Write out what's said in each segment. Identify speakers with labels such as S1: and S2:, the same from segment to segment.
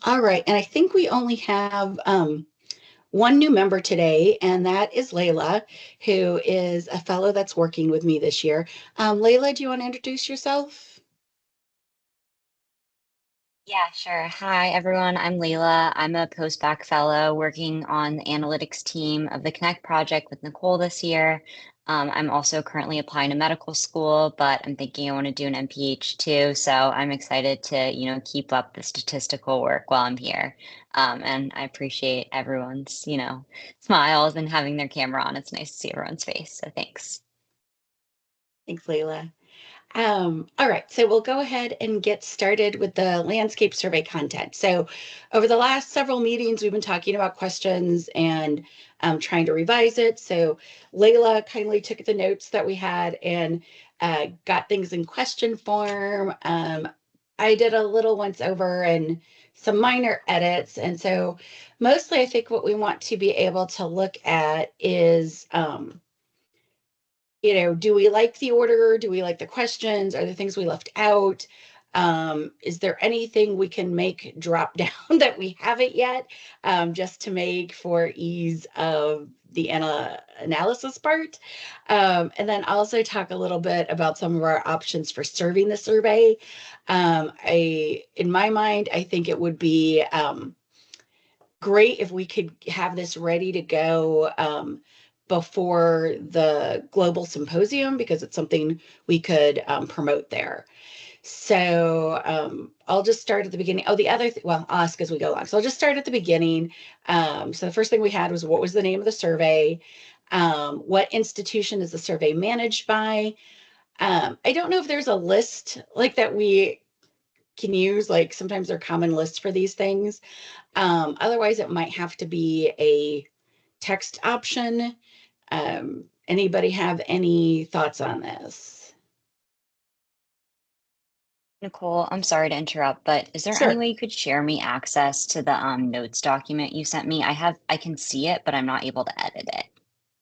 S1: All right, and I think we only have one new member today, and that is Layla, who is a fellow that's working with me this year. Layla, do you want to introduce yourself?
S2: Yeah, sure. Hi, everyone. I'm Layla. I'm a postbac fellow working on the analytics team of the Connect project with Nicole this year. I'm also currently applying to medical school, but I'm thinking I want to do an MPH too. So I'm excited to, keep up the statistical work while I'm here. And I appreciate everyone's, smiles and having their camera on. It's nice to see everyone's face. So thanks.
S1: Thanks, Layla. All right, so we'll go ahead and get started with the landscape survey content. So, over the last several meetings, we've been talking about questions and trying to revise it. So, Layla kindly took the notes that we had and got things in question form. I did a little once over and some minor edits. And so, mostly, I think what we want to be able to look at is do we like the order? Do we like the questions? Are there things we left out? Is there anything we can make drop down that we haven't yet, just to make for ease of the analysis part? And then also talk a little bit about some of our options for serving the survey. In my mind, I think it would be great if we could have this ready to go before the global symposium, because it's something we could promote there. So I'll just start at the beginning. Oh, well, I'll ask as we go along. So I'll just start at the beginning. So the first thing we had was, what was the name of the survey? What institution is the survey managed by? I don't know if there's a list like that we can use. Like sometimes there are common lists for these things. Otherwise, it might have to be a text option. Anybody have any thoughts on this?
S2: Nicole, I'm sorry to interrupt, but is there any
S1: Sure.
S2: way you could share me access to the notes document you sent me? I can see it, but I'm not able to edit it.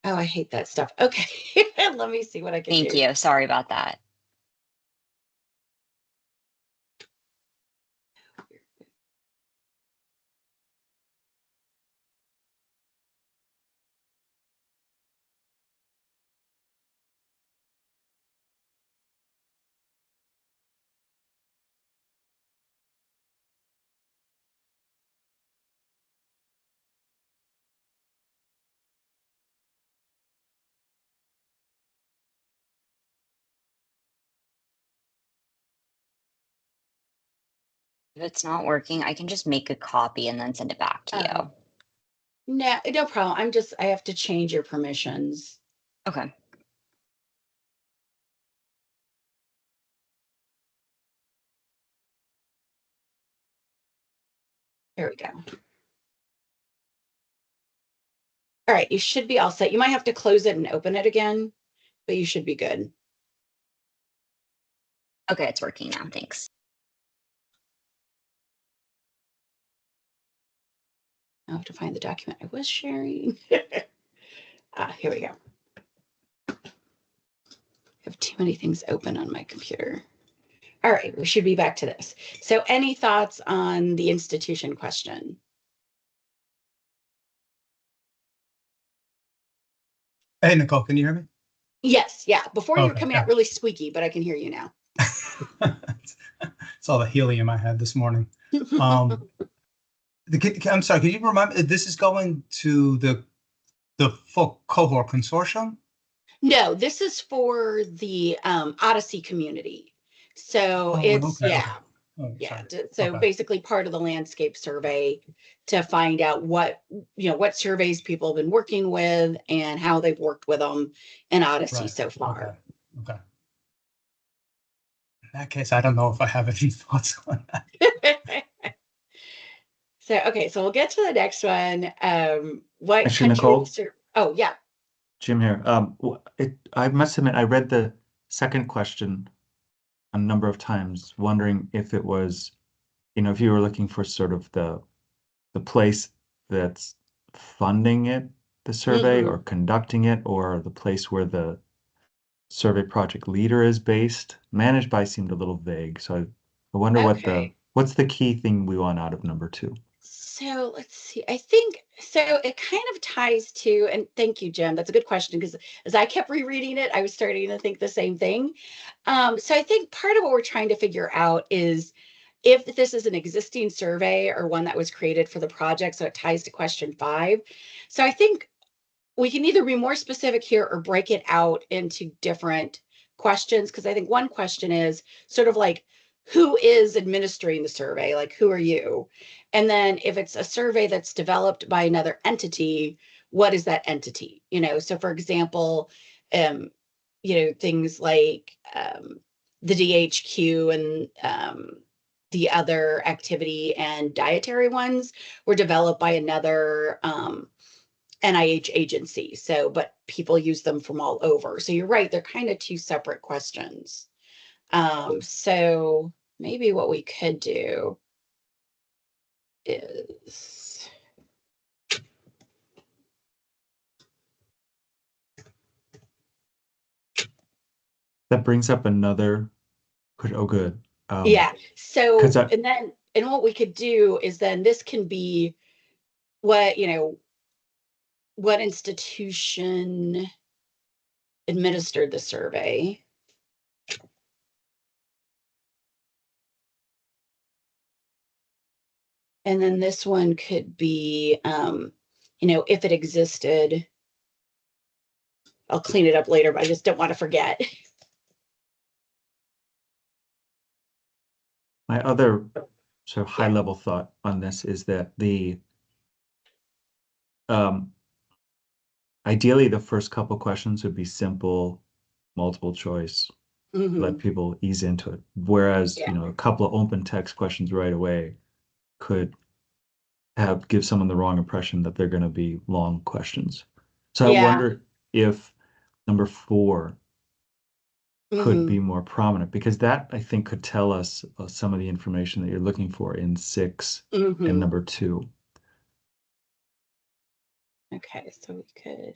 S1: Oh, I hate that stuff. Okay. Let me see what I can
S2: Thank
S1: do.
S2: you. Sorry about that. If it's not working, I can just make a copy and then send it back to
S1: Oh,
S2: you.
S1: no, no problem. I have to change your permissions.
S2: Okay.
S1: There we go. All right, you should be all set. You might have to close it and open it again, but you should be good.
S2: Okay, it's working now. Thanks.
S1: I have to find the document I was sharing. Here we go. I have too many things open on my computer. All right, we should be back to this. So, any thoughts on the institution question?
S3: Hey, Nicole, can you hear me?
S1: Yes, yeah. Before you were
S3: Okay,
S1: coming out
S3: yeah.
S1: really squeaky, but I can hear you now.
S3: It's all the helium I had this morning. Um, I'm sorry, can you remind me, this is going to the full cohort consortium?
S1: No, this is for the Odyssey community. So
S3: Oh,
S1: it's,
S3: okay, okay.
S1: yeah,
S3: Oh,
S1: yeah.
S3: sorry.
S1: So
S3: Okay,
S1: basically part of the landscape survey to find out what surveys people have been working with and how they've worked with them in Odyssey
S3: right.
S1: so
S3: Okay,
S1: far.
S3: okay. In that case, I don't know if I have any thoughts on that.
S1: So, okay, so we'll get to the next one. What
S4: Actually,
S1: country are
S4: Nicole,
S1: oh, yeah.
S4: Jim here. I must admit, I read the second question a number of times, wondering if it was, if you were looking for sort of the place that's funding it, the survey,
S1: Hmm.
S4: or conducting it, or the place where the survey project leader is based. Managed by seemed a little vague, so I wonder what the
S1: Okay.
S4: What's the key thing we want out of number 2?
S1: So let's see. I think so. It kind of ties to, and thank you, Jim. That's a good question because as I kept rereading it, I was starting to think the same thing. So I think part of what we're trying to figure out is if this is an existing survey or one that was created for the project. So it ties to question 5. So I think we can either be more specific here or break it out into different questions. Because I think one question is sort of like, who is administering the survey? Like, who are you? And then if it's a survey that's developed by another entity, what is that entity? So for example, things like the DHQ and the other activity and dietary ones were developed by another NIH agency. So, but people use them from all over. So you're right, they're kind of 2 separate questions. So maybe what we could do is
S4: That brings up another. Oh, good.
S1: yeah. So
S4: I,
S1: and what we could do is then this can be what what institution administered the survey. And then this one could be, if it existed. I'll clean it up later, but I just don't want to forget.
S4: my other sort of high level thought on this is that ideally the first couple questions would be simple, multiple choice, let people ease into it. Whereas, a couple of open text questions right away could give someone the wrong impression that they're going to be long questions. So I wonder if number 4 could be more prominent, because that I think could tell us some of the information that you're looking for in 6 and number 2.
S1: Okay, so we could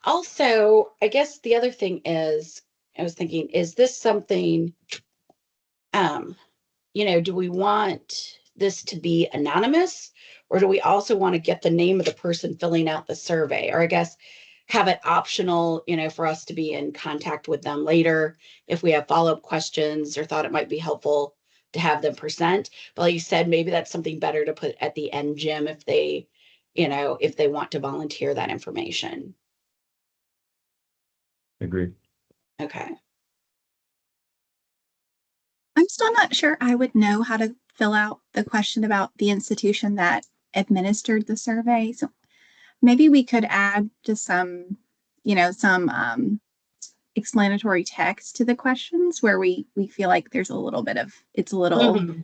S1: also, I guess the other thing is, I was thinking, is this something, do we want this to be anonymous, or do we also want to get the name of the person filling out the survey? Or I guess have it optional, for us to be in contact with them later if we have follow-up questions or thought it might be helpful to have them present. But like you said, maybe that's something better to put at the end, Jim, if they want to volunteer that information.
S4: Agreed.
S1: Okay.
S5: I'm still not sure I would know how to fill out the question about the institution that administered the survey. So maybe we could add just some explanatory text to the questions where we feel like there's a little bit of, it's a little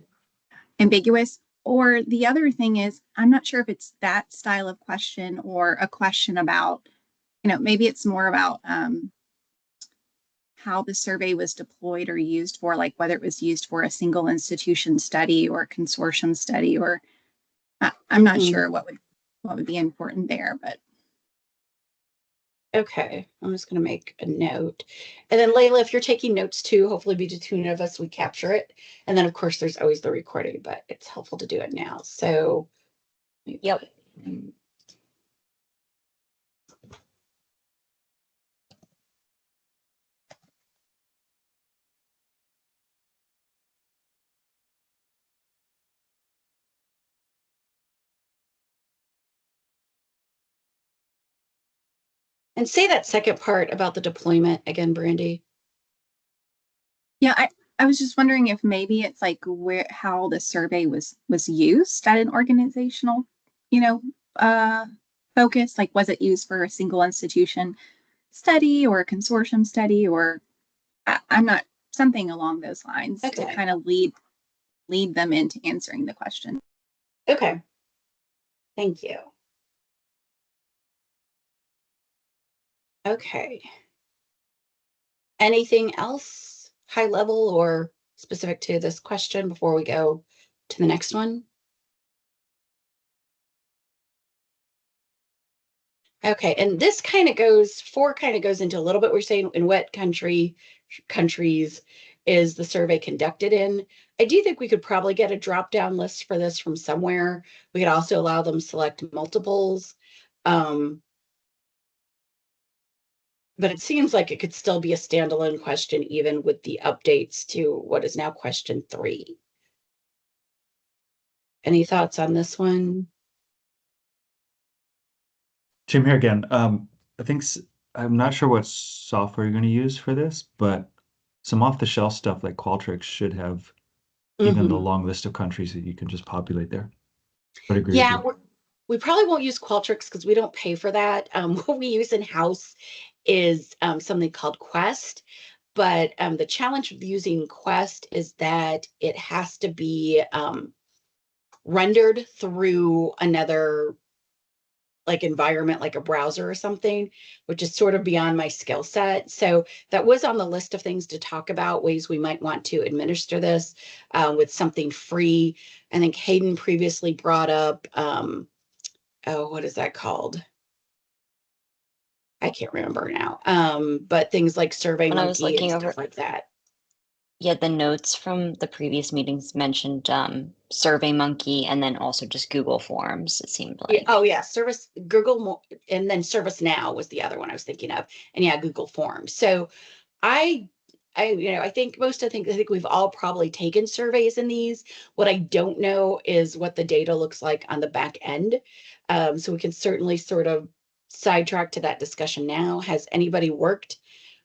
S5: ambiguous. Or the other thing is, I'm not sure if it's that style of question or a question about, maybe it's more about how the survey was deployed or used for, like whether it was used for a single institution study or a consortium study, or I'm not sure what would be important there, but.
S1: Okay, I'm just going to make a note. And then Layla, if you're taking notes too, hopefully be the 2 of us, we capture it. And then of course there's always the recording, but it's helpful to do it now. So
S2: Yep.
S1: And say that second part about the deployment again, Brandy.
S5: Yeah, I was just wondering if maybe it's like how the survey was used at an organizational, focus. Like, was it used for a single institution study or a consortium study, or I'm not, something along those lines to kind of lead them into answering the question.
S1: Okay. Thank you. Okay. Anything else high level or specific to this question before we go to the next one? Okay, and this kind of goes into a little bit, we're saying in what countries is the survey conducted in. I do think we could probably get a drop-down list for this from somewhere. We could also allow them select multiples. But it seems like it could still be a standalone question, even with the updates to what is now question 3. Any thoughts on this one?
S4: Jim here again. I think I'm not sure what software you're going to use for this, but some off-the-shelf stuff like Qualtrics should have even the long list of countries that you can just populate there. I would agree with
S1: Yeah,
S4: you.
S1: we probably won't use Qualtrics because we don't pay for that. What we use in-house is something called Quest. But the challenge with using Quest is that it has to be rendered through another like environment, like a browser or something, which is sort of beyond my skill set. So that was on the list of things to talk about, ways we might want to administer this with something free. I think Hayden previously brought up, oh, what is that called? I can't remember now. But things like
S2: When I was
S1: SurveyMonkey and
S2: looking over,
S1: stuff like that.
S2: yeah, the notes from the previous meetings mentioned SurveyMonkey and then also just Google Forms, it seemed
S1: Yeah,
S2: like.
S1: oh yeah, Service Google and then ServiceNow was the other one I was thinking of, and yeah, Google Forms. So I, I think I think we've all probably taken surveys in these. What I don't know is what the data looks like on the back end. So we can certainly sort of sidetrack to that discussion now. Has anybody worked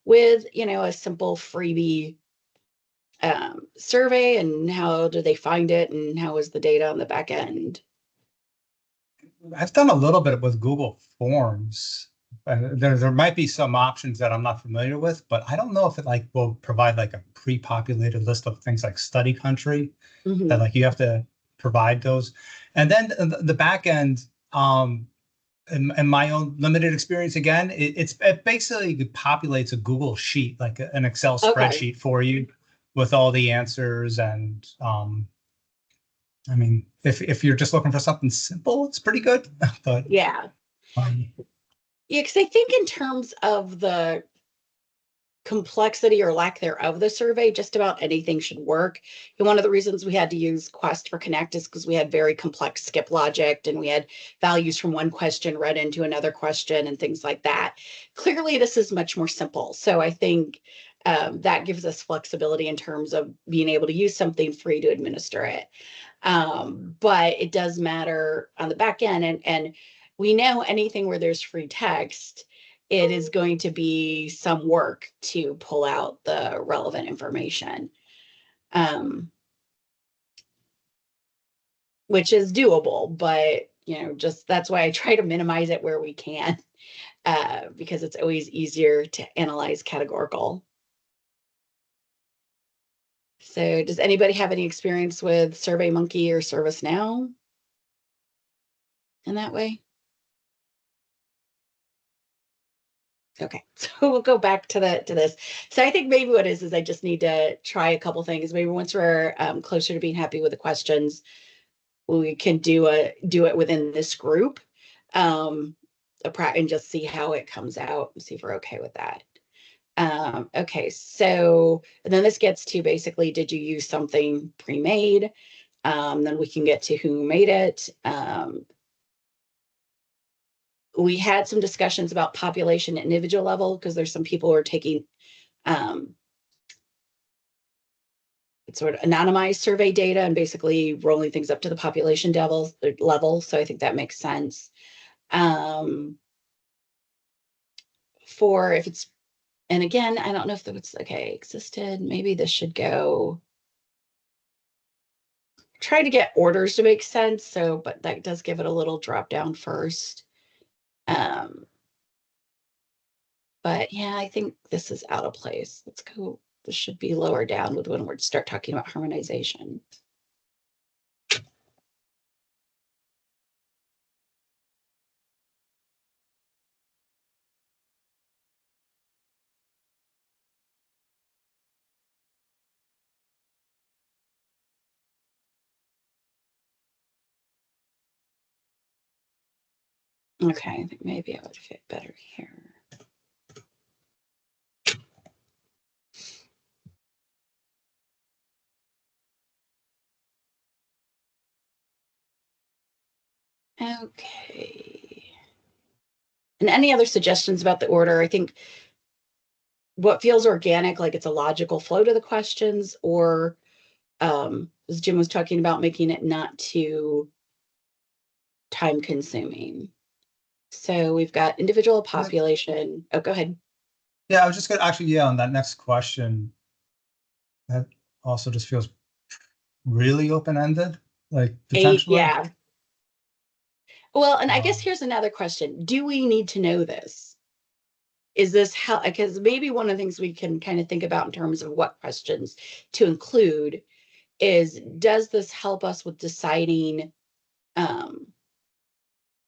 S1: with, a simple freebie survey, and how do they find it, and how is the data on the back end?
S3: I've done a little bit with Google Forms. There might be some options that I'm not familiar with, but I don't know if it like will provide like a pre-populated list of things like study country that like you have to provide those. And then the back end, in my own limited experience, again, it basically populates a Google sheet, like an Excel
S1: Okay.
S3: spreadsheet for you with all the answers. And I mean, if you're just looking for something simple, it's pretty good. But
S1: Yeah. Yeah, because I think in terms of the complexity or lack thereof the survey, just about anything should work. And one of the reasons we had to use Quest for Connect is because we had very complex skip logic and we had values from one question read into another question and things like that. Clearly, this is much more simple. So I think that gives us flexibility in terms of being able to use something free to administer it. But it does matter on the back end. And we know anything where there's free text, it is going to be some work to pull out the relevant information, which is doable, but just that's why I try to minimize it where we can, because it's always easier to analyze categorical. So does anybody have any experience with SurveyMonkey or ServiceNow in that way? Okay, so we'll go back to this. So I think maybe what is I just need to try a couple things. Maybe once we're closer to being happy with the questions, we can do it within this group, and just see how it comes out and see if we're okay with that. Okay, so and then this gets to basically, did you use something pre-made? Then we can get to who made it. We had some discussions about population at individual level because there's some people who are taking sort of anonymized survey data and basically rolling things up to the population level. So I think that makes sense. For if it's, and again, I don't know if that's okay, existed, maybe this should go, try to get orders to make sense. So, but that does give it a little drop down first. But yeah, I think this is out of place. Let's go. This should be lower down with when we start talking about harmonization. Okay, I think maybe I would fit better here. Okay. And any other suggestions about the order? I think what feels organic, like it's a logical flow to the questions, or as Jim was talking about, making it not too time consuming. So we've got individual population. Oh, go ahead.
S3: Yeah, I was just gonna actually, yeah, on that next question, that also just feels really open-ended, like potentially.
S1: Yeah. Well, and I guess
S3: Um,
S1: here's another question. Do we need to know this? Is this how, because maybe one of the things we can kind of think about in terms of what questions to include is, does this help us with deciding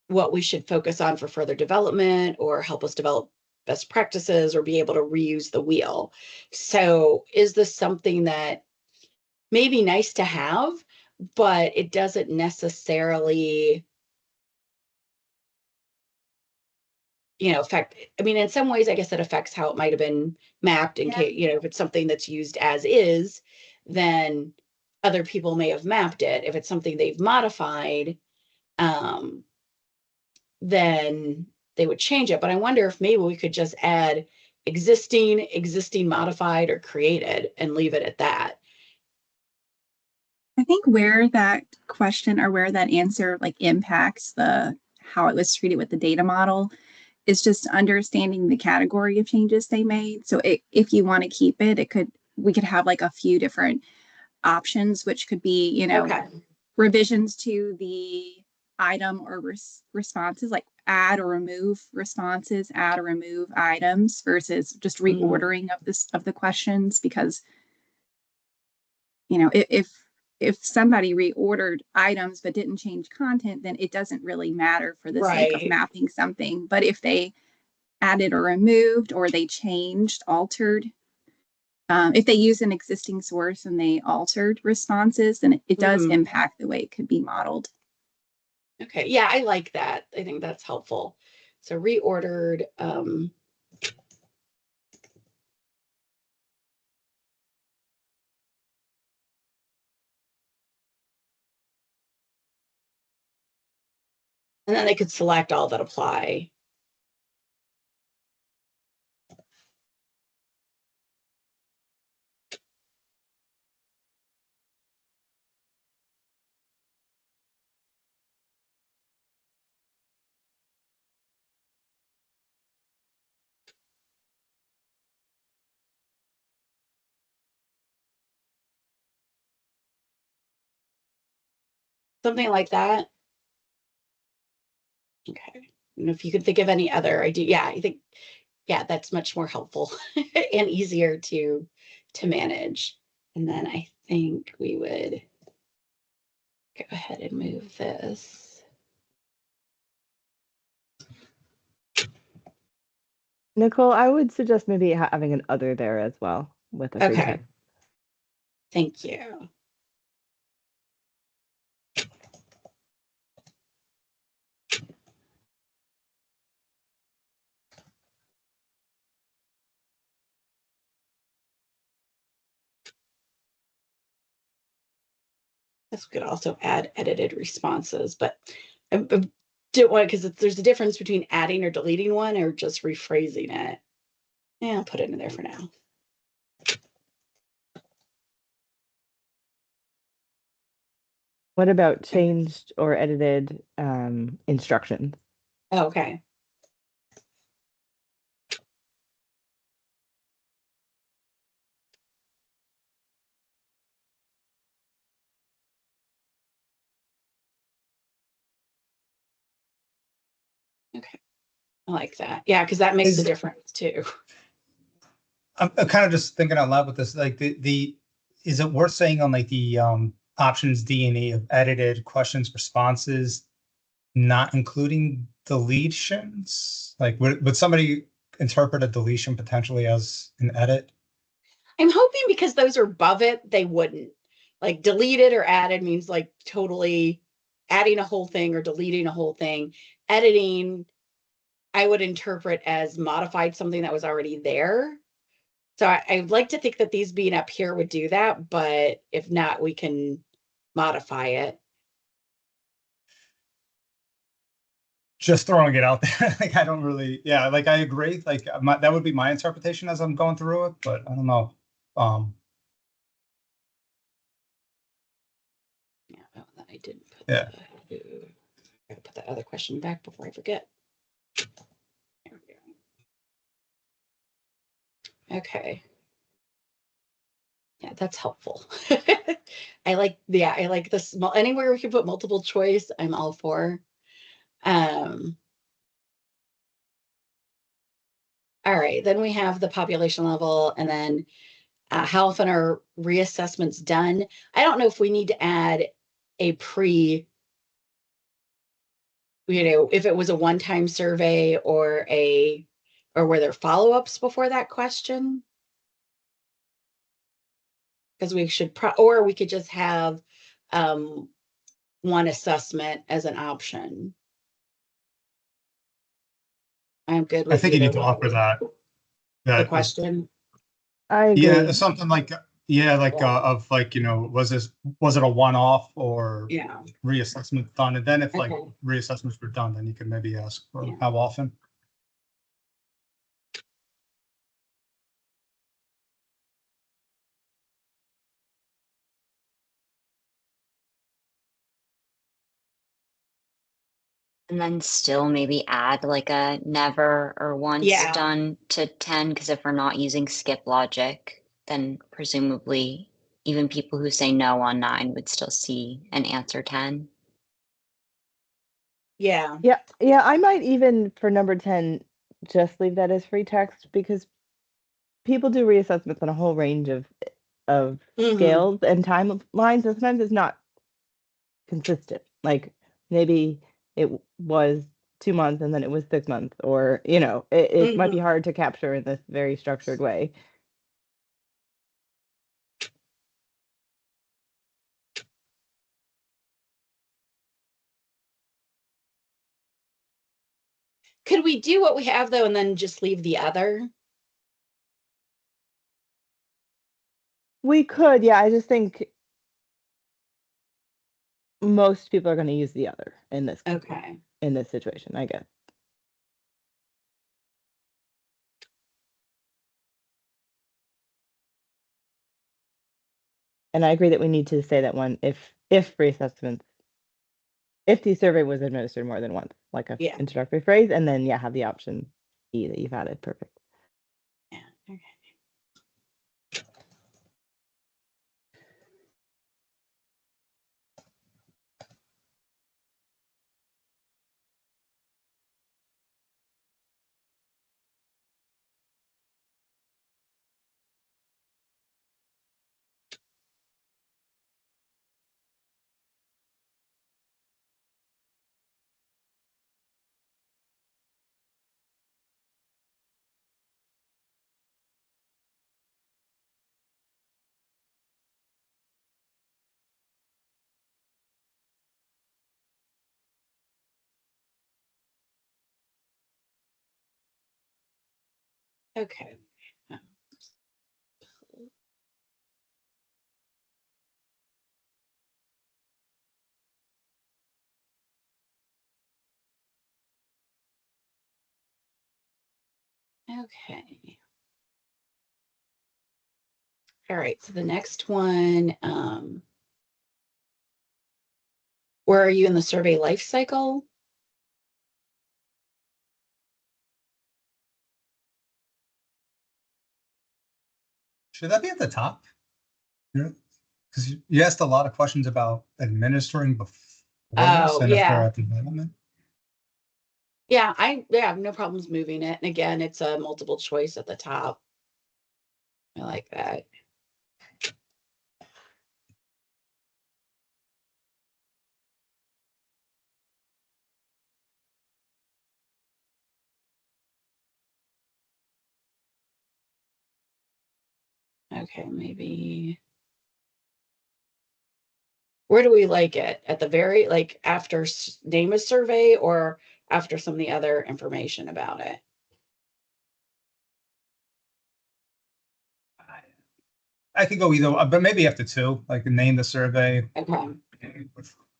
S1: what we should focus on for further development, or help us develop best practices, or be able to reuse the wheel? So is this something that may be nice to have, but it doesn't necessarily, affect, I mean, in some ways, I guess it affects how it might have been mapped in case, if it's something that's used as is, then other people may have mapped it. If it's something they've modified, um, then they would change it. But I wonder if maybe we could just add existing, modified, or created, and leave it at that.
S5: I think where that question or where that answer like impacts the how it was treated with the data model is just understanding the category of changes they made. So if you want to keep it, we could have like a few different options, which could be,
S1: Okay.
S5: revisions to the item or responses, like add or remove responses, add or remove items, versus just reordering of the questions. Because if somebody reordered items but didn't change content, then it doesn't really matter for the sake of
S1: Right.
S5: mapping something. But if they added or removed, or they changed, altered, if they use an existing source and they altered responses, then it does impact the way it could be modeled.
S1: Okay. Yeah, I like that. I think that's helpful. So reordered, and then they could select all that apply. Something like that. Okay. And if you could think of any other idea, yeah, I think, yeah, that's much more helpful and easier to manage. And then I think we would go ahead and move this.
S6: Nicole, I would suggest maybe having an other there as well with a free
S1: Okay.
S6: text.
S1: Thank you. This could also add edited responses, but I don't want, because there's a difference between adding or deleting one or just rephrasing it. Yeah, I'll put it in there for now.
S6: What about changed or edited instructions?
S1: Okay. Okay. I like that. Yeah, because that makes a difference too.
S3: I'm kind of just thinking out loud with this, like the is it worth saying on like the options D and E of edited questions responses, not including deletions? Like would somebody interpret a deletion potentially as an edit?
S1: I'm hoping because those are above it, they wouldn't. Like deleted or added means like totally adding a whole thing or deleting a whole thing. Editing, I would interpret as modified something that was already there. So I'd like to think that these being up here would do that, but if not, we can modify it.
S3: just throwing it out there. Like, I don't really, yeah, like, I agree. Like, that would be my interpretation as I'm going through it, but I don't know.
S1: Yeah, oh, I didn't put
S3: Yeah.
S1: I put that other question back before I forget. There we go. Okay. Yeah, that's helpful. I like the small, anywhere we can put multiple choice, I'm all for. All right, then we have the population level, and then how often are reassessments done? I don't know if we need to add a if it was a one-time survey or were there follow-ups before that question? Because we should or we could just have one assessment as an option. I'm good
S3: I
S1: with
S3: think you
S1: either
S3: need to offer
S1: way.
S3: that.
S1: The question.
S6: I agree.
S3: Yeah, something like, of like, was it a one-off or
S1: Yeah.
S3: reassessment done? And then if like
S1: Okay.
S3: reassessments were done, then you can maybe ask for
S1: Yeah.
S3: how often.
S2: And then still maybe add like a never or once
S1: Yeah.
S2: done to 10, because if we're not using skip logic, then presumably even people who say no on 9 would still see and answer 10.
S1: Yeah.
S6: Yeah, I might even for number 10 just leave that as free text, because people do reassessments on a whole range of
S1: Mhm.
S6: scales and timelines, and sometimes it's not consistent. Like maybe it was 2 months and then it was 6 months, or it might be hard to capture in this very structured way.
S1: Could we do what we have though and then just leave the other?
S6: We could, yeah. I just think most people are going to use the other in this
S1: Okay.
S6: situation, I guess. And I agree that we need to say that one if reassessments, if the survey was administered more than once, like a introductory phrase, and then have the option E that you've added. Perfect.
S1: Yeah. Okay. Okay. Okay. All right. So the next one, where are you in the survey life cycle?
S3: Should that be at the top? Because you asked a lot of questions about administering before this, and if they're at development.
S1: Yeah, I have no problems moving it. And again, it's a multiple choice at the top. I like that. Okay, maybe. Where do we like it? At the very, like after name a survey or after some of the other information about it?
S3: I could go either, but maybe after 2, like name the survey.
S1: Okay.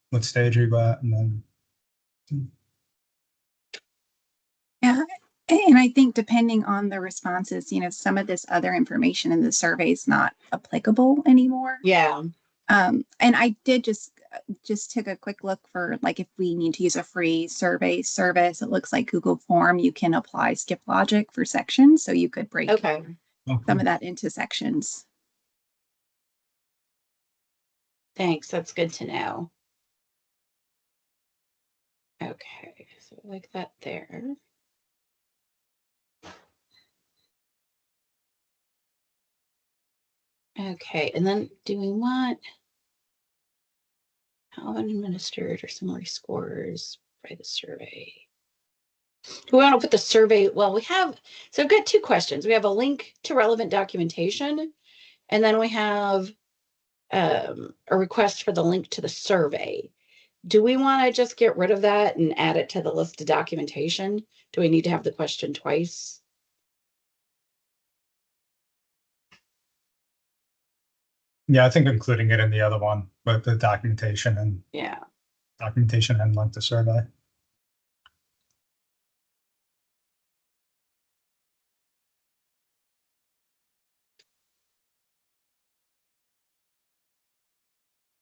S3: What stage are you at, and then.
S5: Yeah. And I think depending on the responses, some of this other information in the survey is not applicable anymore.
S1: Yeah.
S5: And I did just took a quick look for like if we need to use a free survey service. It looks like Google Form, you can apply skip logic for sections. So you could break
S1: Okay.
S5: some of that into sections.
S1: Thanks. That's good to know. Okay. So like that there. Okay. And then do we want how administered or summary scores by the survey? We want to put the survey, well, so we've got two questions. We have a link to relevant documentation, and then we have a request for the link to the survey. Do we want to just get rid of that and add it to the list of documentation? Do we need to have the question twice?
S3: Yeah, I think including it in the other one, but the documentation and
S1: Yeah.
S3: link to survey.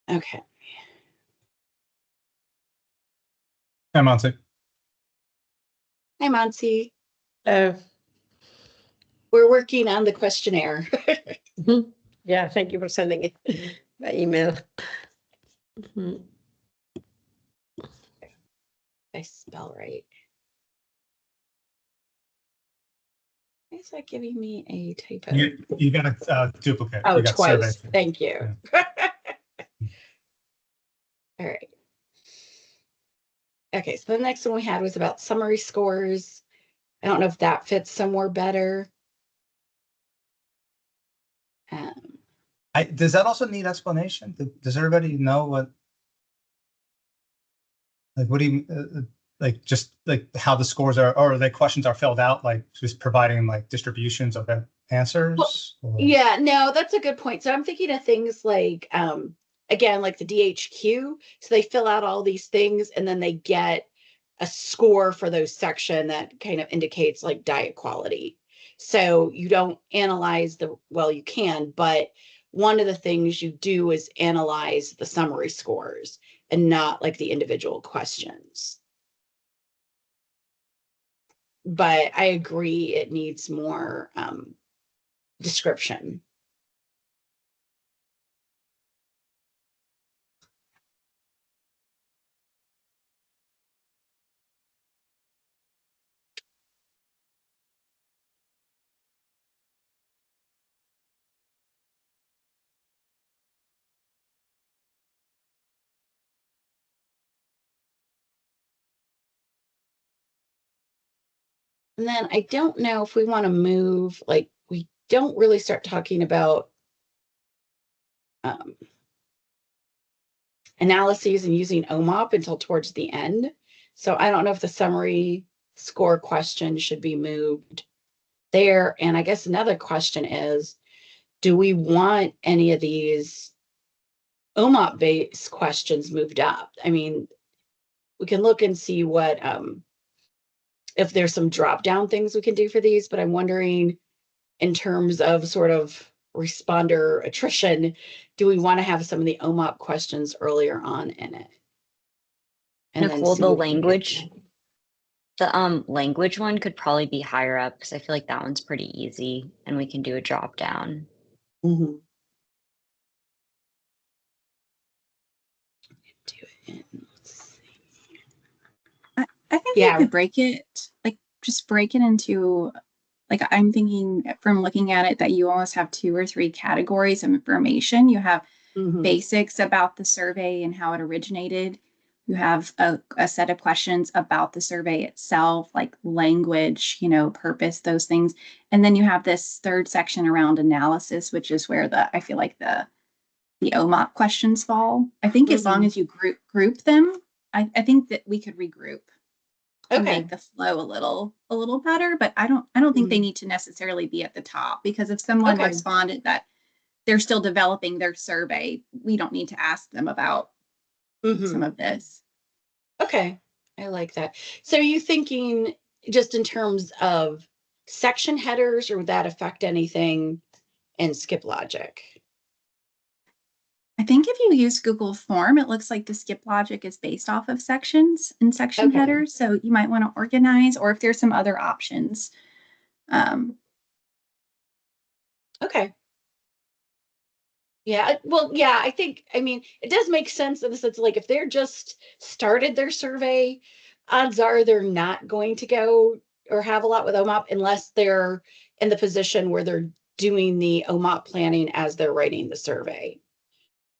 S1: Okay.
S3: Hi, Monty.
S1: Hi, Monty.
S7: Uh,
S1: We're working on the questionnaire.
S7: yeah, thank you for sending it by email. Mhm.
S1: I spell right. Why is that giving me a typo?
S3: You got a duplicate.
S1: Oh,
S3: You got
S1: twice.
S3: survey.
S1: Thank you. All right. Okay, so the next one we had was about summary scores. I don't know if that fits somewhere better.
S3: Does that also need explanation? Does everybody know what? Like, what do you like? Just like how the scores are, or the questions are filled out, like just providing like distributions of the answers?
S1: Yeah, no, that's a good point. So I'm thinking of things like, again, like the DHQ. So they fill out all these things and then they get a score for those section that kind of indicates like diet quality. So you don't analyze well, you can, but one of the things you do is analyze the summary scores and not like the individual questions. But I agree it needs more description. And then I don't know if we want to move, like, we don't really start talking about analyses and using OMOP until towards the end. So I don't know if the summary score question should be moved there. And I guess another question is, do we want any of these OMOP based questions moved up? I mean, we can look and see what, if there's some drop down things we can do for these, but I'm wondering in terms of sort of responder attrition, do we want to have some of the OMOP questions earlier on in it? And
S2: Nicole,
S1: then
S2: the language one could probably be higher up because I feel like that one's pretty easy and we can do a drop down.
S1: Mm-hmm. Do it in, let's see.
S5: I think
S1: Yeah.
S5: you could break it, like just break it into, like I'm thinking from looking at it that you almost have 2 or 3 categories of information. You have basics about the survey and how it originated. You have a set of questions about the survey itself, like language, purpose, those things. And then you have this third section around analysis, which is where I feel like the OMOP questions fall. I think as long as you group them, I think that we could regroup and make the flow a little better, but I don't think they need to necessarily be at the top, because if someone responded that they're still developing their survey, we don't need to ask them about some of this.
S1: Okay, I like that. So are you thinking just in terms of section headers, or would that affect anything in Skip Logic?
S5: I think if you use Google Form, it looks like the skip logic is based off of sections and section
S1: Okay.
S5: headers. So you might want to organize, or if there's some other options.
S1: Okay. Yeah, well, yeah, I think, I mean, it does make sense in the sense like if they're just started their survey, odds are they're not going to go or have a lot with OMOP unless they're in the position where they're doing the OMOP planning as they're writing the survey.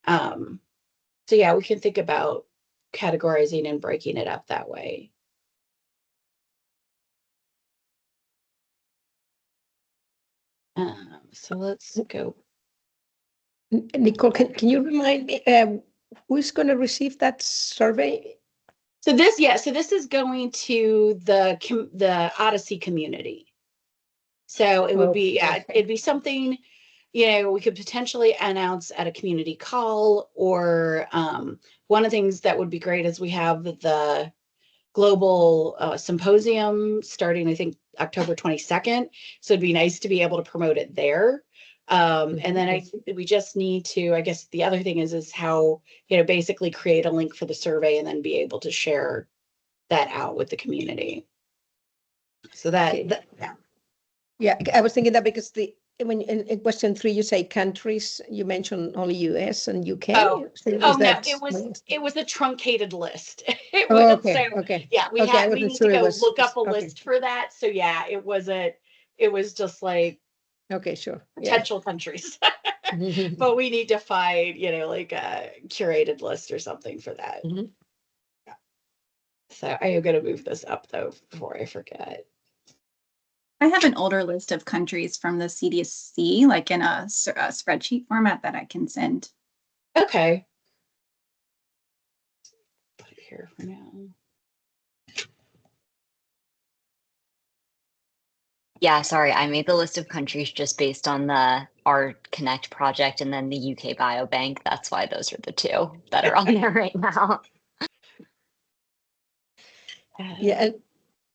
S1: So yeah, we can think about categorizing and breaking it up that way. So let's go.
S7: Nicole, can you remind me who's going to receive that survey?
S1: So this, yeah, so this is going to the Odyssey community. So it would be, yeah, it'd be something, you know, we could potentially announce at a community call, or one of the things that would be great is we have the global symposium starting, I think, October 22nd. So it'd be nice to be able to promote it there. And then we just need to, I guess the other thing is how, you know, basically create a link for the survey and then be able to share that out with the community. So that yeah.
S7: Yeah, I was thinking that because when in question 3 you say countries, you mentioned only US and UK.
S1: Oh,
S7: So
S1: oh no,
S7: that
S1: it was a truncated list. It
S7: Oh,
S1: was
S7: okay,
S1: so
S7: okay.
S1: yeah, we
S7: Okay, I
S1: we
S7: wasn't
S1: need to
S7: sure it
S1: go
S7: was
S1: look up a
S7: okay.
S1: list for that. So yeah, it was just like
S7: Okay, sure.
S1: potential countries. But we need to find, you know, like a curated list or something for that.
S7: Mhm.
S1: Yeah. So I am gonna move this up though before I forget.
S5: I have an older list of countries from the CDC, like in a spreadsheet format that I can send.
S1: Okay. Put it here for now.
S2: Yeah, sorry, I made the list of countries just based on the our Connect project and then the UK Biobank. That's why those are the two that are on there right now.
S7: Yeah, and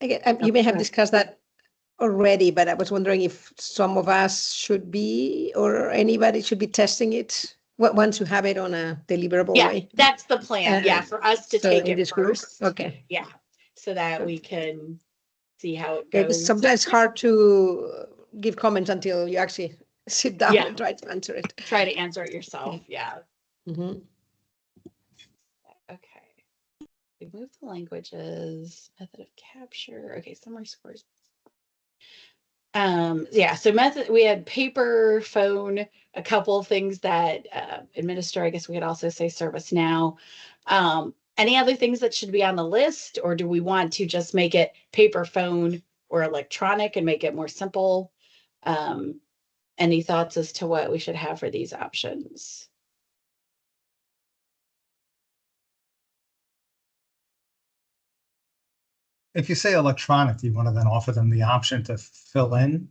S7: again, you may have discussed that already, but I was wondering if some of us should be, or anybody should be testing it once you have it on a deliverable
S1: Yeah,
S7: way.
S1: that's the plan. Yeah, for us to
S7: So
S1: take
S7: in
S1: it
S7: this group,
S1: first.
S7: okay.
S1: Yeah, so that we can see how it
S7: It's
S1: goes.
S7: sometimes hard to give comments until you actually sit down
S1: Yeah.
S7: and try to answer it.
S1: Try to answer it yourself. Yeah.
S7: Mhm.
S1: Okay. Remove the languages, method of capture. Okay, summary scores. Yeah, so method, we had paper, phone, a couple of things that administer. I guess we could also say ServiceNow. Any other things that should be on the list, or do we want to just make it paper, phone, or electronic and make it more simple? Any thoughts as to what we should have for these options?
S3: If you say electronic, do you want to then offer them the option to fill in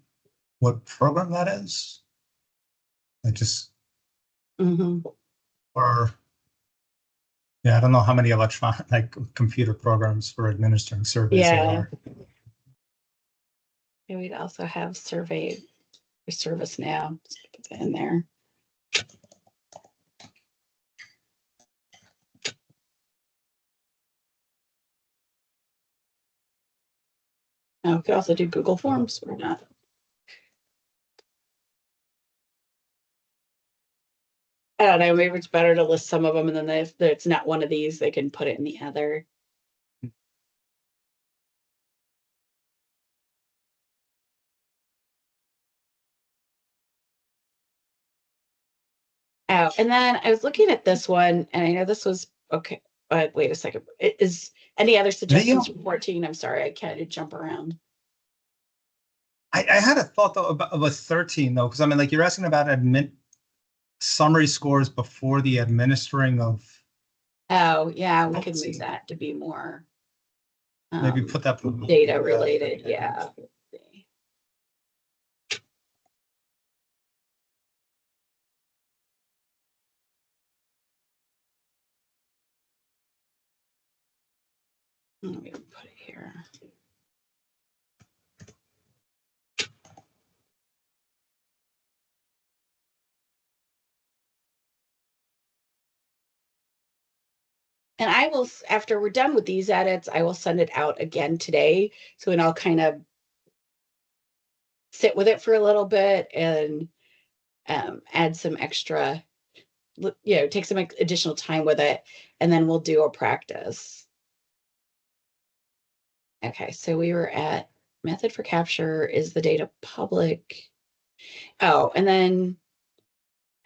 S3: what program that is? I just, or, yeah, I don't know how many electronic, like computer programs for administering surveys there
S1: Yeah.
S3: are.
S1: And we'd also have survey or ServiceNow. Just put that in there. We could also do Google Forms or not. I don't know, maybe it's better to list some of them, and then if it's not one of these, they can put it in the other. Oh, and then I was looking at this one, and I know this was okay, but wait a second. Is any other suggestions from 14? I'm sorry, I can't jump around.
S3: I had a thought though about 13 though, because I mean, like you're asking about summary scores before the administering of.
S1: Oh, yeah, we could
S3: Let's
S1: move
S3: see.
S1: that to be more
S3: Maybe put that
S1: data related. Yeah. Let me put it here. And I will, after we're done with these edits, I will send it out again today. So then I'll kind of sit with it for a little bit and add some extra, take some additional time with it, and then we'll do a practice. Okay, so we were at method for capture. Is the data public? Oh, and then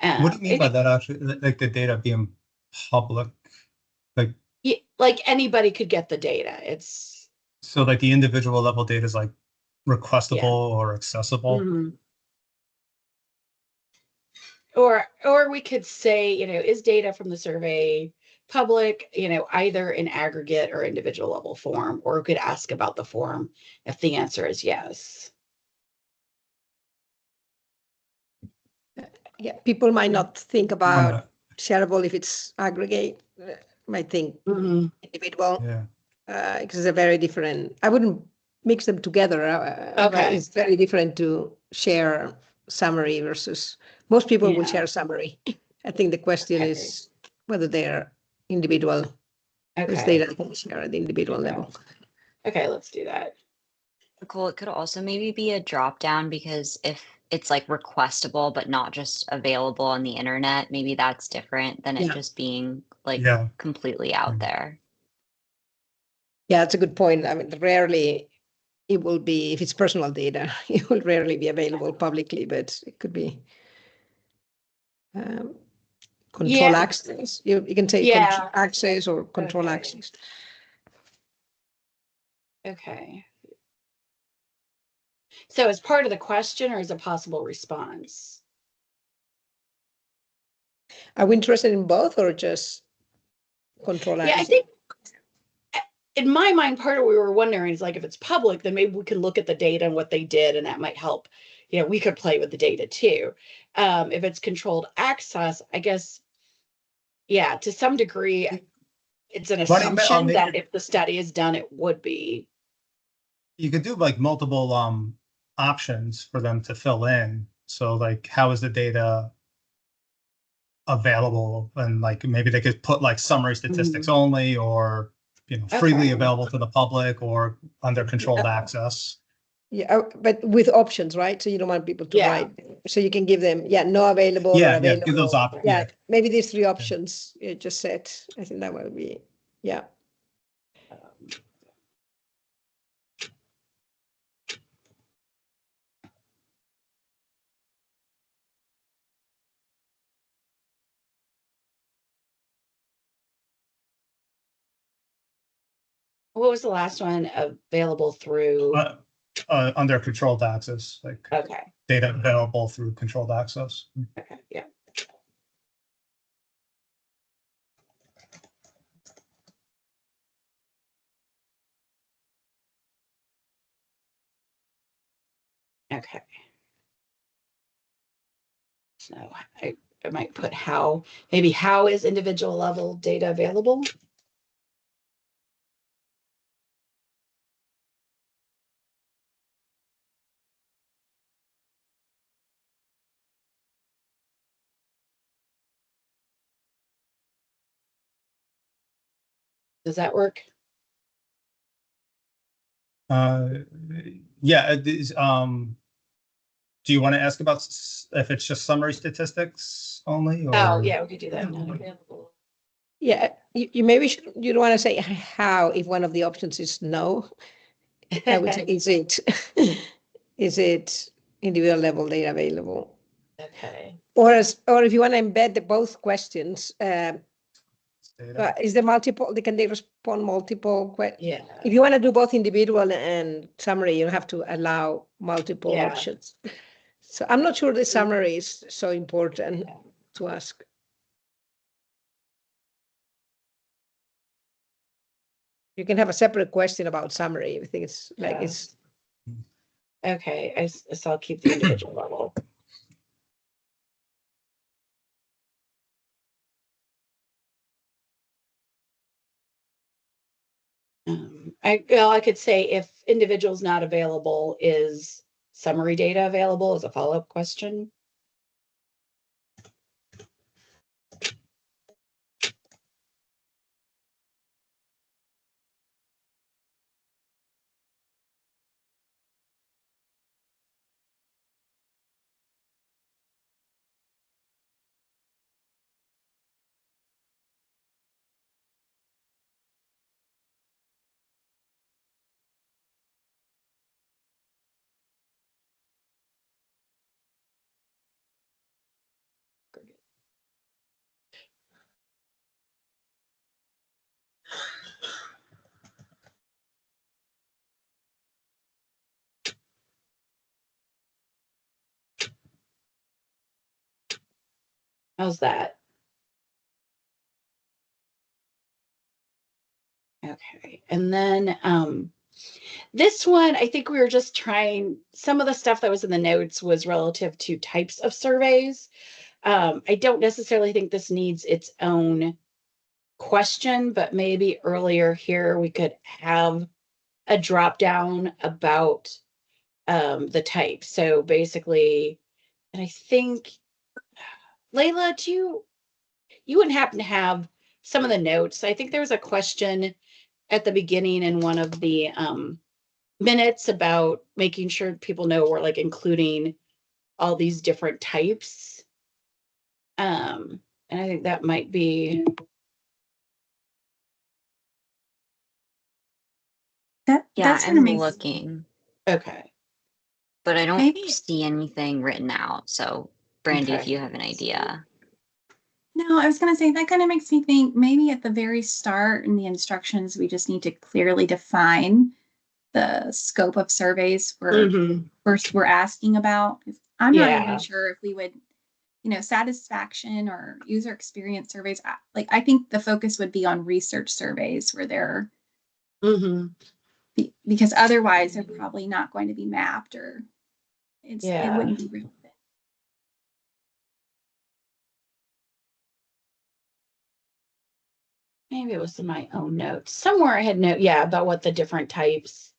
S3: What do you mean by that actually? Like the data being public?
S1: Like anybody could get the data. It's
S3: so like the individual level data is like requestable or accessible.
S1: Mm-hmm. Or we could say, is data from the survey public, either in aggregate or individual level form, or we could ask about the form if the answer is yes.
S7: Yeah, people might not think about shareable if it's aggregate, might think individual.
S3: Yeah.
S7: Because they're very different. I wouldn't mix them together. But it's very different to share summary versus most people will share summary. I think the question is whether they're individual. There's data that can share at the individual level.
S1: Okay, let's do that.
S2: Cool. It could also maybe be a drop down, because if it's like requestable but not just available on the internet, maybe that's different than it just being like completely out there.
S7: Yeah, that's a good point. I mean, rarely it will be, if it's personal data, it will rarely be available publicly, but it could be control access. You can say access or control access.
S1: Okay. So as part of the question or as a possible response?
S7: Are we interested in both or just control access?
S1: I think in my mind, part of what we were wondering is like, if it's public, then maybe we can look at the data and what they did, and that might help. We could play with the data too. If it's controlled access, I guess, to some degree, it's an assumption that if the study is done, it would be.
S3: You could do like multiple options for them to fill in. So like, how is the data available? And like, maybe they could put like summary statistics only, or freely available to the public, or under controlled access.
S7: Yeah, but with options, right? So you don't want people to write. So you can give them, no available or available.
S3: Give those options.
S7: Maybe these three options you just said. I think that would be,
S1: What was the last one? Available through?
S3: Under controlled access, like data available through controlled access.
S1: Okay, yeah. Okay. So I might put how is individual level data available? Does that work?
S3: Yeah. Do you want to ask about if it's just summary statistics only? Or?
S1: Oh, yeah, we could do that. Not available.
S7: Yeah, you maybe you don't want to say how if one of the options is no. I would say, is it individual level data available?
S1: Okay.
S7: Or if you want to embed the both questions, is there multiple? They respond multiple questions.
S1: Yeah.
S7: If you want to do both individual and summary, you have to allow multiple options. So I'm not sure the summary is so important to ask. You can have a separate question about summary. I think it's like it's.
S1: Okay, so I'll keep the individual level. I could say if individual's not available, is summary data available as a follow-up question? How's that? Okay. And then this one, I think we were just trying, some of the stuff that was in the notes was relative to types of surveys. I don't necessarily think this needs its own question, but maybe earlier here we could have a drop down about the type. So basically, and I think, Layla, you wouldn't happen to have some of the notes? I think there was a question at the beginning in one of the minutes about making sure people know we're like including all these different types. And I think that might be
S5: Yeah,
S2: Yeah,
S5: kind of
S2: I'm
S5: makes
S2: looking,
S1: okay.
S2: but I don't
S5: maybe.
S2: see anything written out. So, Brandy, if
S1: Okay.
S2: you have an idea.
S5: No, I was going to say that kind of makes me think maybe at the very start in the instructions, we just need to clearly define the scope of surveys we're asking about. I'm not even
S1: Yeah.
S5: sure if we would, satisfaction or user experience surveys. I think the focus would be on research surveys where they're because otherwise they're probably not going to be mapped or it
S1: Yeah.
S5: wouldn't be relevant.
S1: Maybe it was in my own notes. Somewhere I had note, yeah, about what the different types.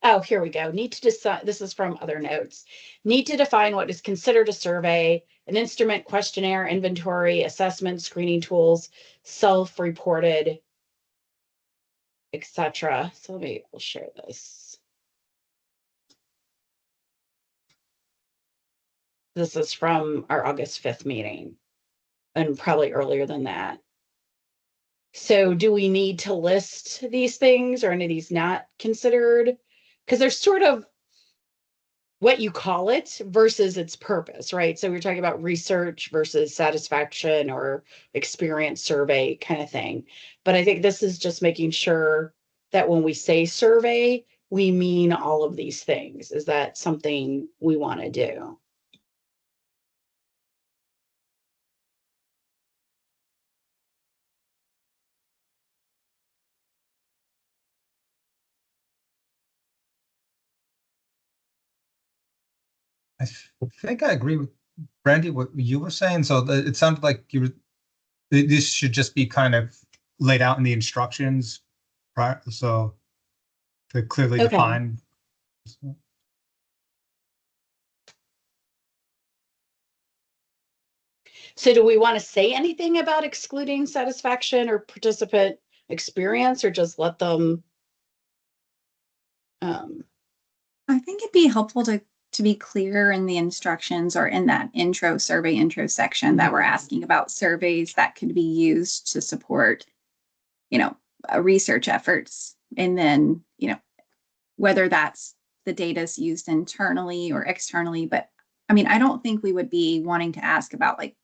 S1: Oh, here we go. Need to decide, this is from other notes. Need to define what is considered a survey, an instrument, questionnaire, inventory, assessment, screening tools, self-reported, etc. So we'll share this. This is from our August 5th meeting and probably earlier than that. So do we need to list these things or any of these not considered? Because there's sort of what you call it versus its purpose, right? So we're talking about research versus satisfaction or experience survey kind of thing. But I think this is just making sure that when we say survey, we mean all of these things. Is that something we want to do?
S3: I think I agree with Brandy, what you were saying. So it sounded like this should just be kind of laid out in the instructions, right? So to clearly
S1: Okay.
S3: define.
S1: So do we want to say anything about excluding satisfaction or participant experience or just let them?
S5: I think it'd be helpful to be clear in the instructions or in that intro section that we're asking about surveys that could be used to support, research efforts. And then, whether that's the data is used internally or externally. But I mean, I don't think we would be wanting to ask about like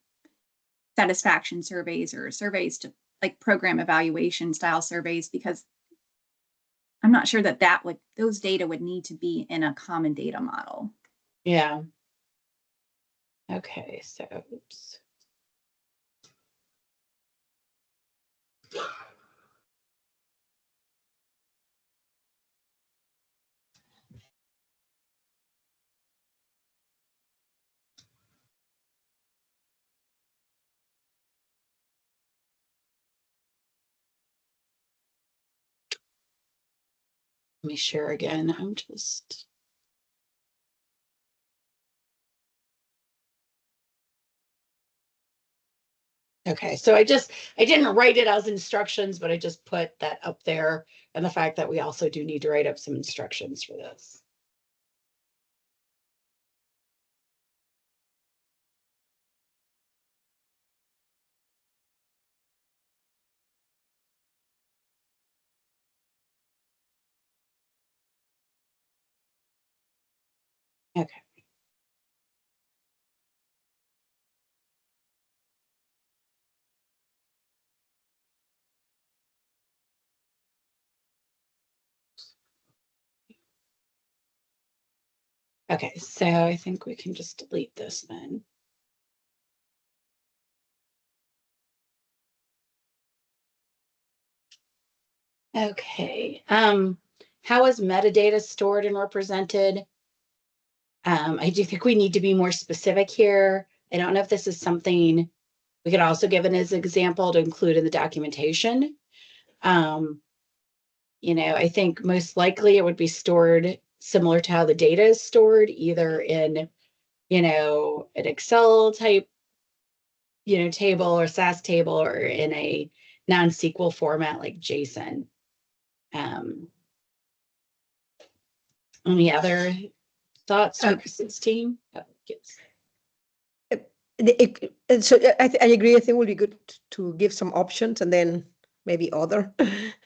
S5: satisfaction surveys or surveys to like program evaluation style surveys, because I'm not sure that those data would need to be in a common data model.
S1: Yeah. Okay, so oops. Let me share again. I'm just. Okay, so I didn't write it as instructions, but I just put that up there and the fact that we also do need to write up some instructions for this. Okay. Okay, so I think we can just delete this then. Okay, how is metadata stored and represented? I do think we need to be more specific here. I don't know if this is something we could also give it as an example to include in the documentation. I think most likely it would be stored similar to how the data is stored, either in, an Excel type, table or SAS table, or in a non-SQL format like JSON. Any other thoughts for Kristen's team? Oh, yes.
S7: So I agree. I think it would be good to give some options and then maybe other.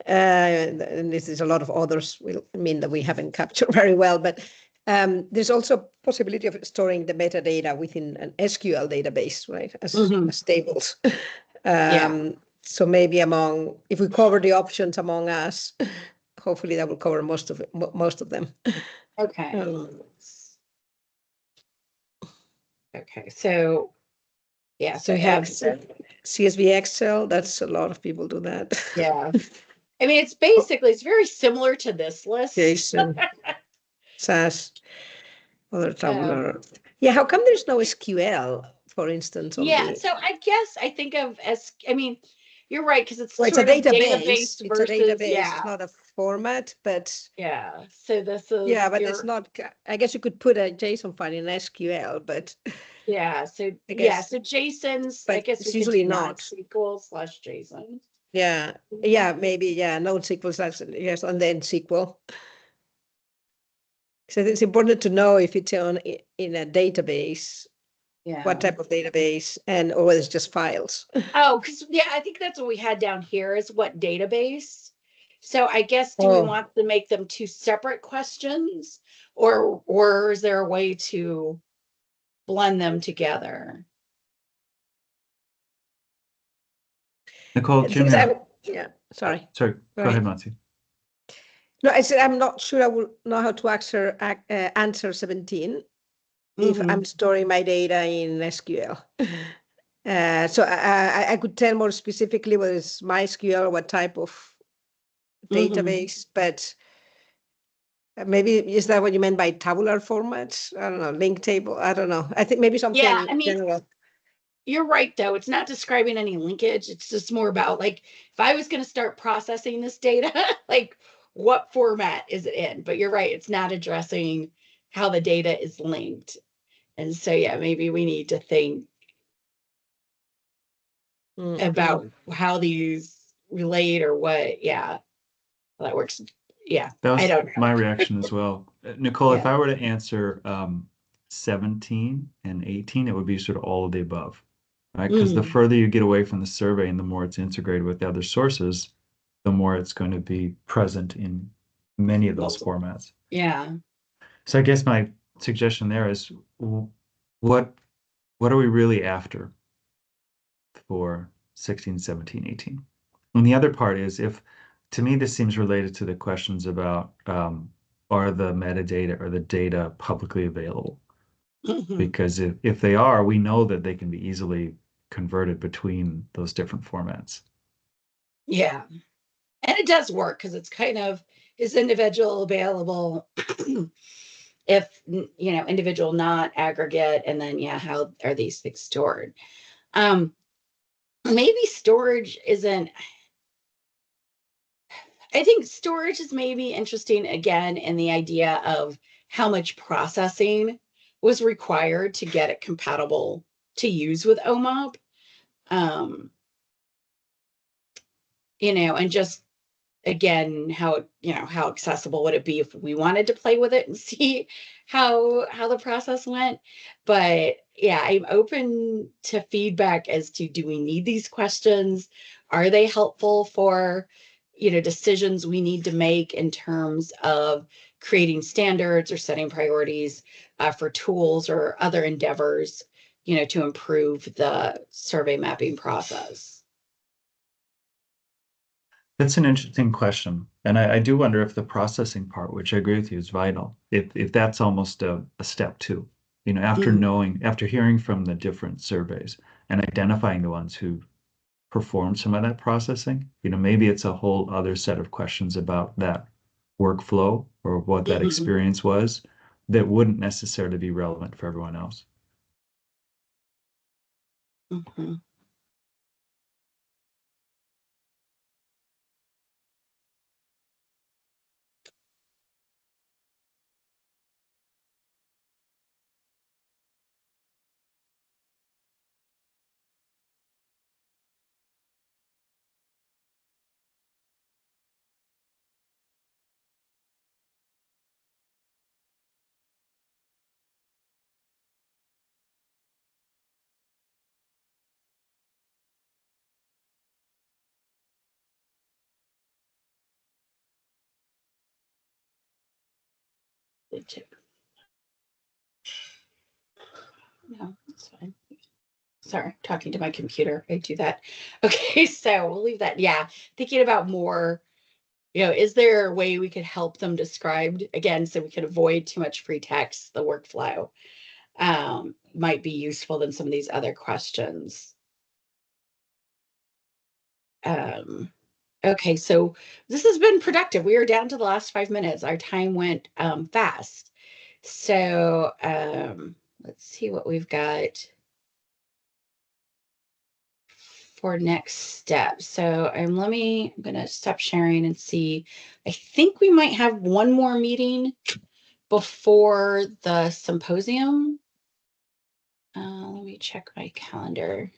S7: And this is a lot of others will mean that we haven't captured very well, but there's also possibility of storing the metadata within an SQL database, right? As tables. So maybe if we cover the options among us, hopefully that will cover most of them.
S1: Okay. Okay, so yeah, so we have
S7: CSV Excel. That's a lot of people do that.
S1: Yeah. I mean, it's very similar to this list.
S7: JSON, SAS, other tabular. Yeah, how come there's no SQL, for instance?
S1: Yeah, so I think of as, you're right, because it's
S7: Well, it's
S1: sort
S7: a
S1: of
S7: database.
S1: database
S7: It's
S1: versus,
S7: a database.
S1: yeah.
S7: It's not a format, but
S1: Yeah, so this is.
S7: yeah, but it's not. I guess you could put a JSON file in SQL, but
S1: yeah, so
S7: I guess,
S1: so JSON's,
S7: but
S1: I guess
S7: it's
S1: we could
S7: usually
S1: do
S7: not.
S1: SQL/JSON.
S7: Yeah, maybe, yeah, NoSQL, yes, and then SQL. So it's important to know if it's in a database, what type of database, or whether it's just files.
S1: Oh, because I think that's what we had down here is what database. So I guess do we want to make them two separate questions, or is there a way to blend them together?
S4: Nicole, Jim here.
S7: Sorry.
S4: Sorry, go ahead, Matthew.
S7: No, I said I'm not sure I will know how to answer 17 if I'm storing my data in SQL. So I could tell more specifically whether it's MySQL or what type of database, but maybe is that what you meant by tabular formats? I don't know, link table. I don't know. I think maybe something general.
S1: You're right, though. It's not describing any linkage. It's just more about, like, if I was going to start processing this data, like, what format is it in? But you're right. It's not addressing how the data is linked. And so, maybe we need to think about how these relate or what. Yeah, that works. Yeah,
S4: that was
S1: I don't know.
S4: my reaction as well. Nicole, if I were to answer 17 and 18, it would be sort of all of the above, right? Because the further you get away from the survey and the more it's integrated with the other sources, the more it's going to be present in many of those formats.
S1: Yeah.
S4: So I guess my suggestion there is what are we really after for 16, 17, 18? And the other part is to me, this seems related to the questions about are the metadata or the data publicly available? Because if they are, we know that they can be easily converted between those different formats.
S1: Yeah. And it does work because it's kind of, is individual available if, individual not aggregate, and then, how are these things stored? Maybe storage isn't, I think storage is maybe interesting again in the idea of how much processing was required to get it compatible to use with OMOP. And just again, how accessible would it be if we wanted to play with it and see how the process went? But I'm open to feedback as to, do we need these questions? Are they helpful for decisions we need to make in terms of creating standards or setting priorities for tools or other endeavors to improve the survey mapping process?
S4: That's an interesting question. And I do wonder if the processing part, which I agree with you, is vital. If that's almost a step two, after after hearing from the different surveys and identifying the ones who performed some of that processing, maybe it's a whole other set of questions about that workflow or what that experience was that wouldn't necessarily be relevant for everyone else.
S1: No, that's fine. Sorry, talking to my computer. I do that. Okay, so we'll leave that. Yeah, thinking about more, is there a way we could help them described again so we could avoid too much free text, the workflow might be useful than some of these other questions. Okay, so this has been productive. We are down to the last 5 minutes. Our time went fast. So let's see what we've got for next steps. So I'm going to stop sharing and see. I think we might have one more meeting before the symposium. Let me check my calendar.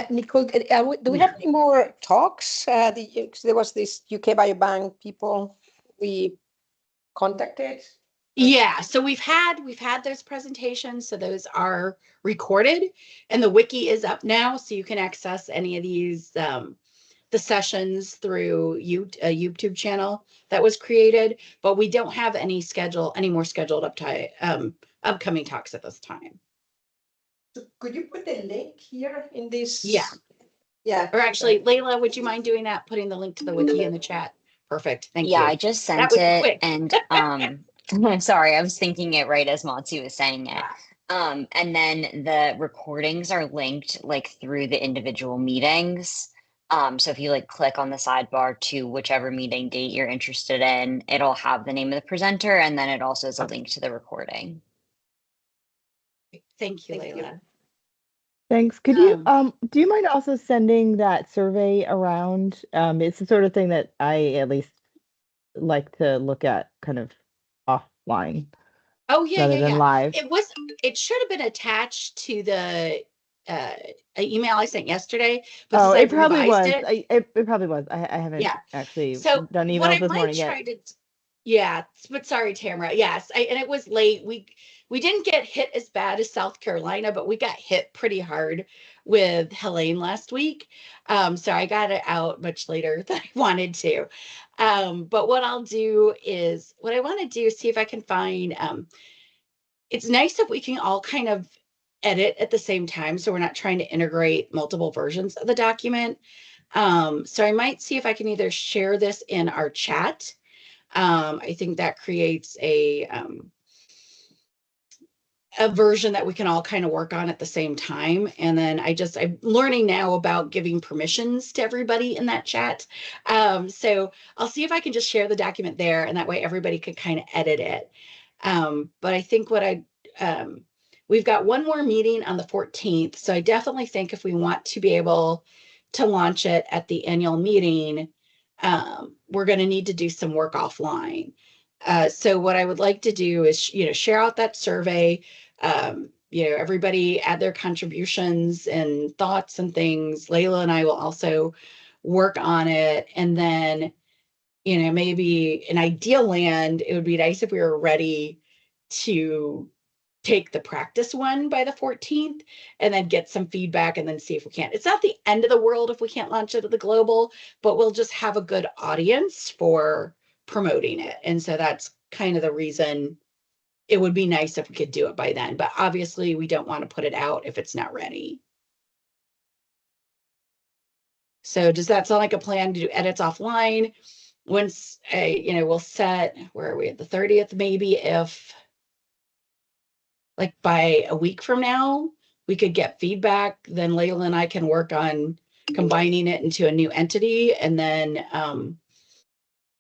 S7: Nicole, do we have any more talks? There was this UK Biobank people we contacted.
S1: Yeah, so we've had those presentations, so those are recorded, and the wiki is up now, so you can access any of these the sessions through a YouTube channel that was created, but we don't have any more scheduled upcoming talks at this time.
S7: So could you put the link here in this?
S1: Yeah.
S7: Yeah.
S1: Or actually, Layla, would you mind doing that? Putting the link to the wiki in the chat. Perfect. Thank you.
S2: Yeah, I just
S1: That
S2: sent
S1: was
S2: it,
S1: quick.
S2: and sorry, I was thinking it right as Matsu was saying it. And then the recordings are linked like through the individual meetings. So if you like click on the sidebar to whichever meeting date you're interested in, it'll have the name of the presenter, and then it also has a link to the recording.
S1: Thank you, Layla.
S6: Thanks. Could you do you mind also sending that survey around? It's the sort of thing that I at least like to look at kind of offline.
S1: Oh yeah,
S6: rather than live.
S1: It should have been attached to the email I sent yesterday, but
S6: Oh,
S1: since
S6: it probably was.
S1: it,
S6: It probably was. I haven't actually done emails this morning yet.
S1: Yeah, but sorry, Tamara. Yes, and it was late. We didn't get hit as bad as South Carolina, but we got hit pretty hard with Helene last week. So I got it out much later than I wanted to. But what I want to do is see if I can find. It's nice if we can all kind of edit at the same time, so we're not trying to integrate multiple versions of the document. So I might see if I can either share this in our chat. I think that creates a version that we can all kind of work on at the same time. And then I'm learning now about giving permissions to everybody in that chat. So I'll see if I can just share the document there, and that way everybody could kind of edit it. But I think we've got one more meeting on the 14th. So I definitely think if we want to be able to launch it at the annual meeting, we're going to need to do some work offline. So what I would like to do is, share out that survey, everybody add their contributions and thoughts and things. Layla and I will also work on it. And then, maybe in ideal land, it would be nice if we were ready to take the practice one by the 14th and then get some feedback and then see if we can. It's not the end of the world if we can't launch it at the global, but we'll just have a good audience for promoting it. And so that's kind of the reason it would be nice if we could do it by then, but obviously we don't want to put it out if it's not ready. So does that sound like a plan to do edits offline? Once, we'll set, where are we at the 30th, maybe if like by a week from now, we could get feedback, then Layla and I can work on combining it into a new entity, and then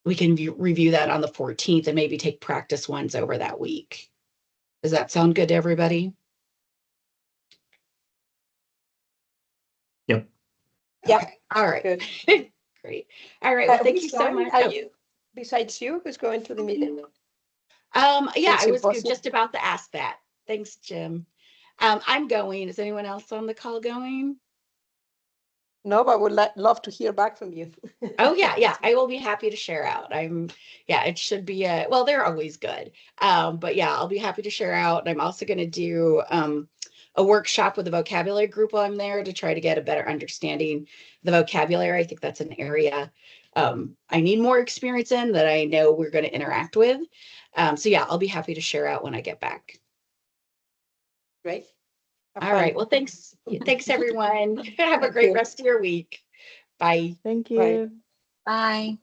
S1: we can review that on the 14th and maybe take practice ones over that week. Does that sound good to everybody?
S4: Yep.
S7: Yeah.
S1: Okay. All right.
S7: Good.
S1: Great. All right. Well, thank
S7: Which
S1: you so
S7: one
S1: much.
S7: are you, besides you, who's going to the meeting?
S1: Yeah, I was
S7: Symposium.
S1: just about to ask that. Thanks, Jim. I'm going. Is anyone else on the call going?
S7: No, but would love to hear back from you.
S1: Oh yeah, I will be happy to share out. It should be well, they're always good. But yeah, I'll be happy to share out. And I'm also going to do a workshop with the vocabulary group while I'm there to try to get a better understanding of the vocabulary. I think that's an area I need more experience in, that I know we're going to interact with. So yeah, I'll be happy to share out when I get back.
S7: Great.
S1: All right. Well, thanks. Thanks everyone. Have a great rest of your week. Bye.
S6: Thank
S7: Bye.
S6: you.
S2: Bye.